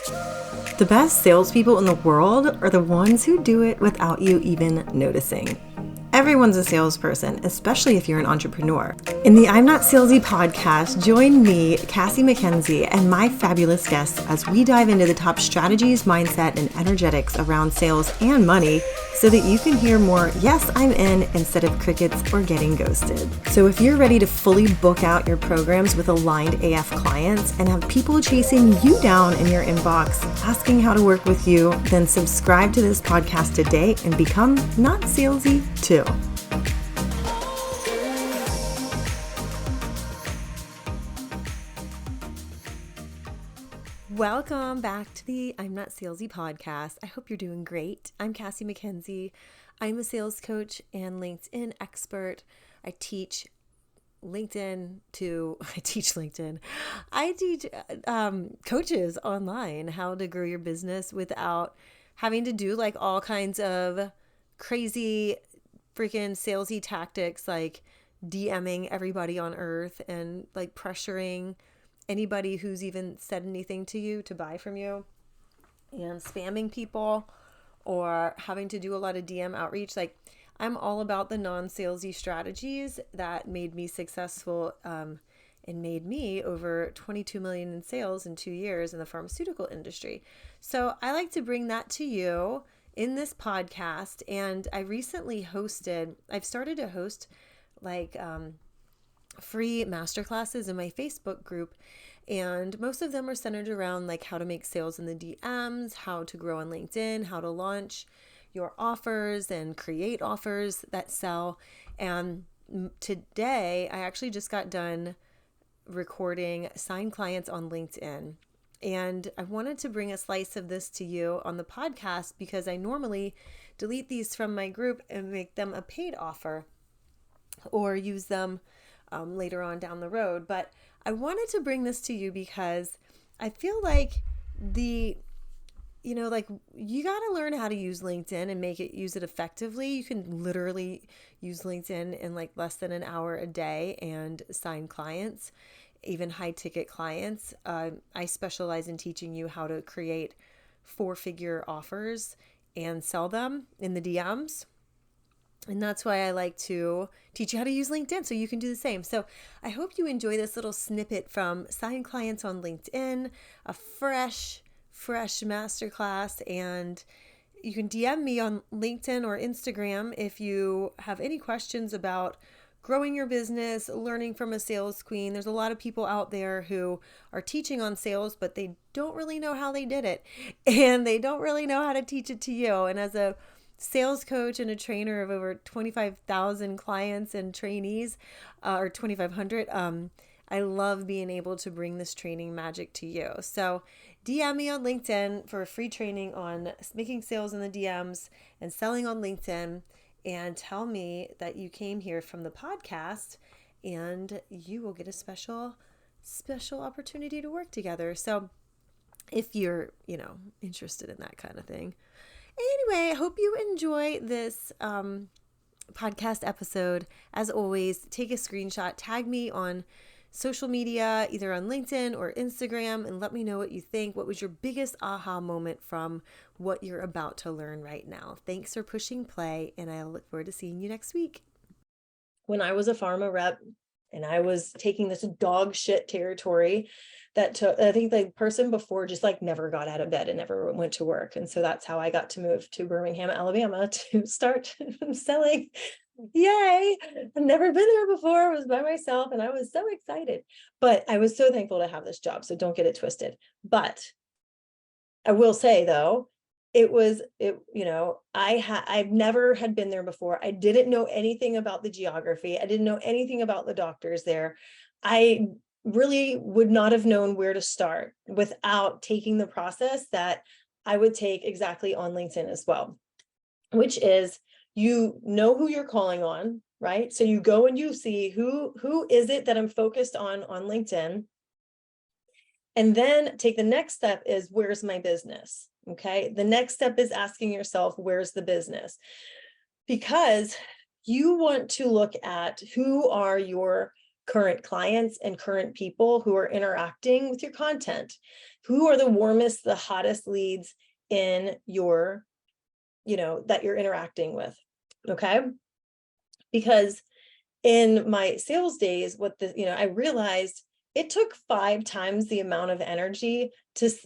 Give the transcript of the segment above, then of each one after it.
The best salespeople in the world are the ones who do it without you even noticing. Everyone's a salesperson, especially if you're an entrepreneur. In the I'm Not Salesy podcast, join me, Cassie McKenzie, and my fabulous guests as we dive into the top strategies, mindset, and energetics around sales and money so that you can hear more "yes, I'm in" instead of crickets or getting ghosted. So if you're ready to fully book out your programs with aligned AF clients and have people chasing you down in your inbox asking how to work with you, then subscribe to this podcast today and become not salesy too. Welcome back to the I'm Not Salesy podcast. I hope you're doing great. I'm Cassie McKenzie. I'm a sales coach and LinkedIn expert. I teach LinkedIn. I teach coaches online how to grow your business without having to do like all kinds of crazy freaking salesy tactics like DMing everybody on earth and like pressuring anybody who's even said anything to you to buy from you and spamming people or having to do a lot of DM outreach. Like, I'm all about the non-salesy strategies that made me successful and made me over 22 million in sales in 2 years in the pharmaceutical industry. So I like to bring that to you in this podcast. And I've started to host like free masterclasses in my Facebook group, and most of them are centered around like how to make sales in the DMs, how to grow on LinkedIn, how to launch your offers and create offers that sell. And today I actually just got done recording Sign Clients on LinkedIn, and I wanted to bring a slice of this to you on the podcast because I normally delete these from my group and make them a paid offer or use them later on down the road. But I wanted to bring this to you because I feel like you got to learn how to use LinkedIn and use it effectively. You can literally use LinkedIn in like less than an hour a day and sign clients, even high ticket clients. I specialize in teaching you how to create 4-figure offers and sell them in the DMs. And that's why I like to teach you how to use LinkedIn so you can do the same. So I hope you enjoy this little snippet from Sign Clients on LinkedIn, a fresh masterclass. And you can DM me on LinkedIn or Instagram if you have any questions about growing your business, learning from a sales queen. There's a lot of people out there who are teaching on sales, but they don't really know how they did it. And they don't really know how to teach it to you. And as a sales coach and a trainer of over 25,000 clients and trainees, or 2,500. I love being able to bring this training magic to you. So DM me on LinkedIn for a free training on making sales in the DMs and selling on LinkedIn, and tell me that you came here from the podcast, and you will get a special opportunity to work together. So if you're, interested in that kind of thing. Anyway, I hope you enjoy this podcast episode. As always, take a screenshot, tag me on social media, either on LinkedIn or Instagram, and let me know what you think. What was your biggest aha moment from what you're about to learn right now? Thanks for pushing play, and I look forward to seeing you next week. When I was a pharma rep and I was taking this dog shit territory I think the person before just like never got out of bed and never went to work. And so that's how I got to move to Birmingham, Alabama to start selling. Yay. I've never been there before. I was by myself and I was so excited, but I was so thankful to have this job. So don't get it twisted. But I will say though, I've never had been there before. I didn't know anything about the geography. I didn't know anything about the doctors there. I really would not have known where to start without taking the process that I would take exactly on LinkedIn as well, which is, you know who you're calling on, right? So you go and you see who is it that I'm focused on LinkedIn. And then take the next step is, where's my business? Okay. The next step is asking yourself, where's the business? Because you want to look at who are your current clients and current people who are interacting with your content. Who are the warmest, the hottest leads in your, that you're interacting with, okay? Because in my sales days, I realized it took 5 times the amount of energy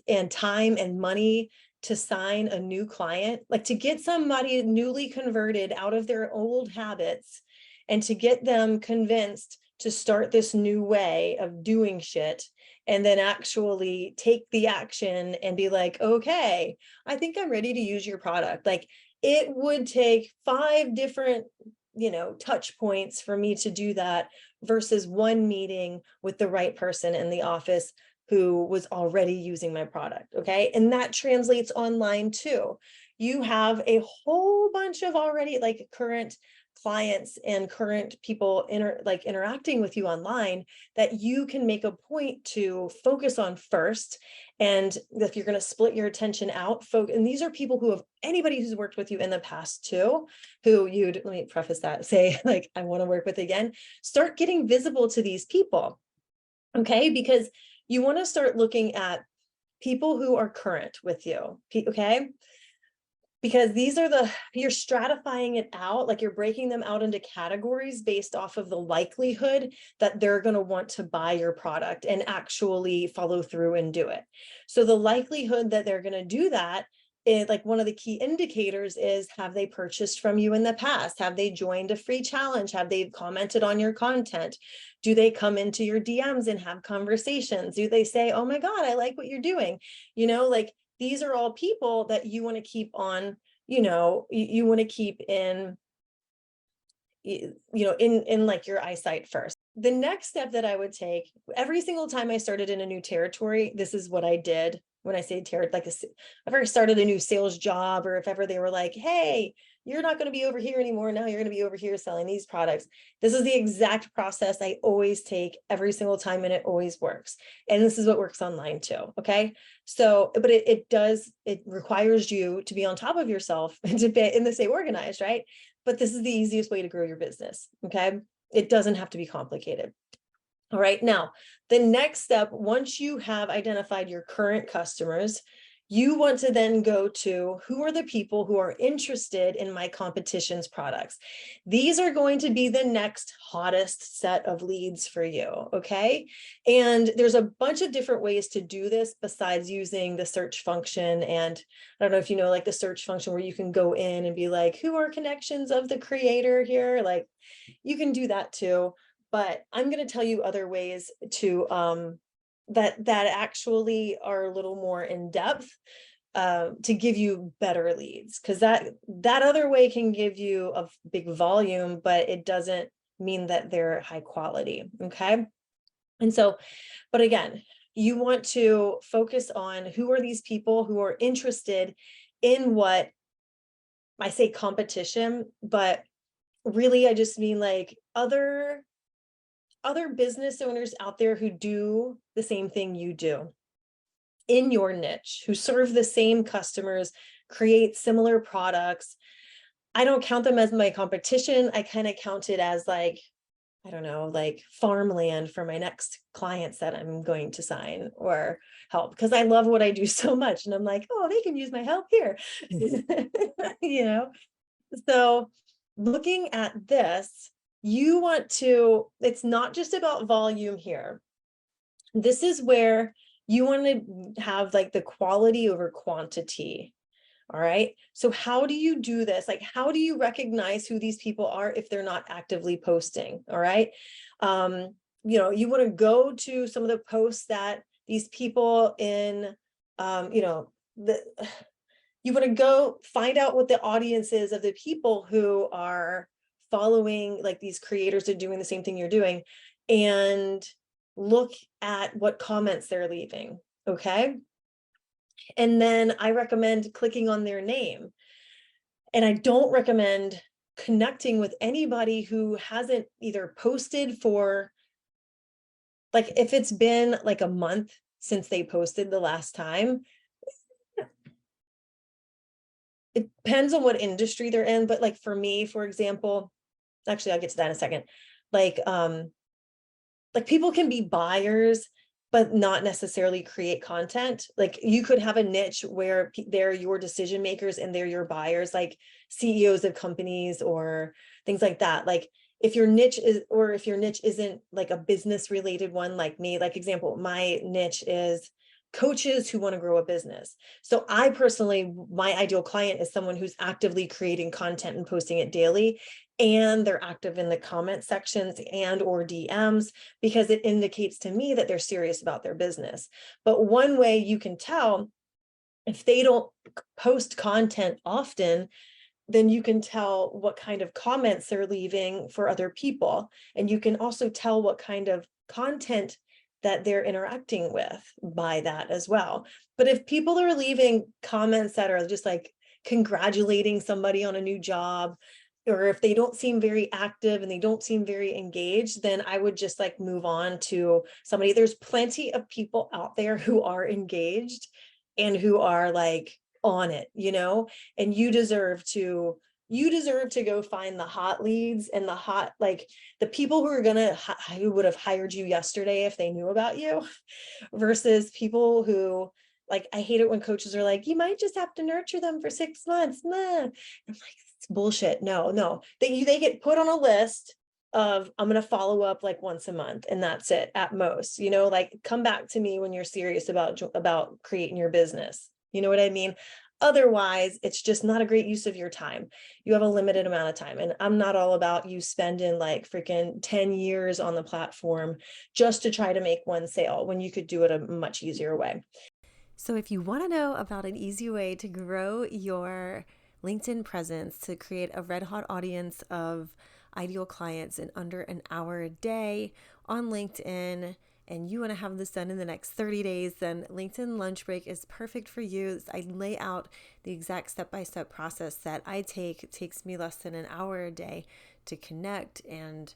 and time and money to sign a new client, like to get somebody newly converted out of their old habits and to get them convinced to start this new way of doing shit, and then actually take the action and be like, okay, I think I'm ready to use your product. Like, it would take 5 different touch points for me to do that versus one meeting with the right person in the office who was already using my product. Okay. And that translates online too. You have a whole bunch of already like current clients and current people interacting with you online that you can make a point to focus on first. And if you're going to split your attention out, and these are people who have anybody who's worked with you in the past too, who let me preface that, say like, I want to work with again, start getting visible to these people. Okay. Because you want to start looking at people who are current with you. Okay. Because you're stratifying it out, like you're breaking them out into categories based off of the likelihood that they're going to want to buy your product and actually follow through and do it. So the likelihood that they're going to do that is like one of the key indicators is, have they purchased from you in the past? Have they joined a free challenge? Have they commented on your content? Do they come into your DMs and have conversations? Do they say, oh my God, I like what you're doing? Like, these are all people that you want to keep on, you want to keep in, in like your eyesight first. The next step that I would take every single time I started in a new territory, this is what I did. When I say territory, like if I ever started a new sales job, or if ever they were like, hey, you're not going to be over here anymore. Now you're going to be over here selling these products. This is the exact process I always take every single time, and it always works. And this is what works online too. Okay. So, but it requires you to be on top of yourself and to stay organized, right? But this is the easiest way to grow your business. Okay. It doesn't have to be complicated. All right. Now, the next step, once you have identified your current customers, you want to then go to, who are the people who are interested in my competition's products? These are going to be the next hottest set of leads for you. Okay. And there's a bunch of different ways to do this besides using the search function. And I don't know if you know, like the search function where you can go in and be like, who are connections of the creator here? Like, you can do that too. But I'm going to tell you other ways to that actually are a little more in depth to give you better leads, because that other way can give you a big volume, but it doesn't mean that they're high quality. Okay. And so, but again, you want to focus on who are these people who are interested in what I say competition, but really I just mean like other business owners out there who do the same thing you do in your niche, who serve the same customers, create similar products. I don't count them as my competition. I kind of count it as like, I don't know, like farmland for my next clients that I'm going to sign or help, because I love what I do so much. And I'm like, oh, they can use my help here. So looking at this, it's not just about volume here. This is where you want to have like the quality over quantity. All right. So how do you do this? Like, how do you recognize who these people are if they're not actively posting? All right. You want to go to some of the posts that these people in, you want to go find out what the audience is of the people who are following, like these creators are doing the same thing you're doing, and look at what comments they're leaving. Okay. And then I recommend clicking on their name. And I don't recommend connecting with anybody who hasn't either posted for, like, if it's been like a month since they posted the last time. It depends on what industry they're in, but like for me, for example, actually, I'll get to that in a second. Like, like people can be buyers but not necessarily create content. Like you could have a niche where they're your decision makers and they're your buyers, like CEOs of companies or things like that. Like if your niche is, or if your niche isn't like a business related one, like me, like example, my niche is coaches who want to grow a business. So I personally, my ideal client is someone who's actively creating content and posting it daily, and they're active in the comment sections and or DMs, because it indicates to me that they're serious about their business. But one way you can tell if they don't post content often, then you can tell what kind of comments they're leaving for other people. And you can also tell what kind of content that they're interacting with by that as well. But if people are leaving comments that are just like congratulating somebody on a new job, or if they don't seem very active and they don't seem very engaged, then I would just like move on to somebody. There's plenty of people out there who are engaged and who are like on it, and you deserve to go find the hot leads and the hot, like the people who would have hired you yesterday if they knew about you, versus people who, like, I hate it when coaches are like, you might just have to nurture them for 6 months. Nah. I'm like, it's bullshit. No, they get put on a list of, I'm going to follow up like once a month and that's it at most, like come back to me when you're serious about creating your business. You know what I mean? Otherwise, it's just not a great use of your time. You have a limited amount of time. And I'm not all about you spending like freaking 10 years on the platform just to try to make one sale when you could do it a much easier way. So if you want to know about an easy way to grow your LinkedIn presence, to create a red hot audience of ideal clients in under an hour a day on LinkedIn, and you want to have this done in the next 30 days, then LinkedIn Lunch Break is perfect for you. I lay out the exact step-by-step process that I take. It takes me less than an hour a day to connect and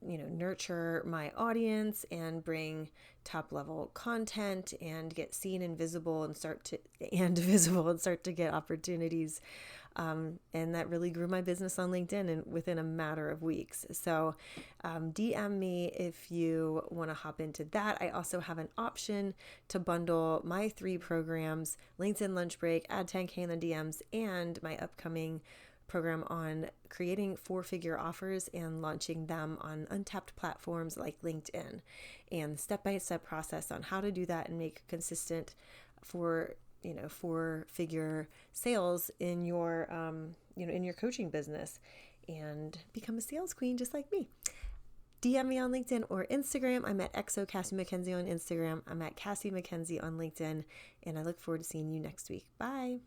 nurture my audience and bring top level content and get seen and visible and start to get opportunities. And that really grew my business on LinkedIn and within a matter of weeks. So DM me if you want to hop into that. I also have an option to bundle my 3 programs, LinkedIn Lunch Break, Add 10K in the DMs, and my upcoming program on creating 4-figure offers and launching them on untapped platforms like LinkedIn, and step-by-step process on how to do that and make consistent 4-figure sales in your in your coaching business and become a sales queen just like me. DM me on LinkedIn or Instagram. I'm at XO Cassie McKenzie on Instagram. I'm at Cassie McKenzie on LinkedIn, and I look forward to seeing you next week. Bye.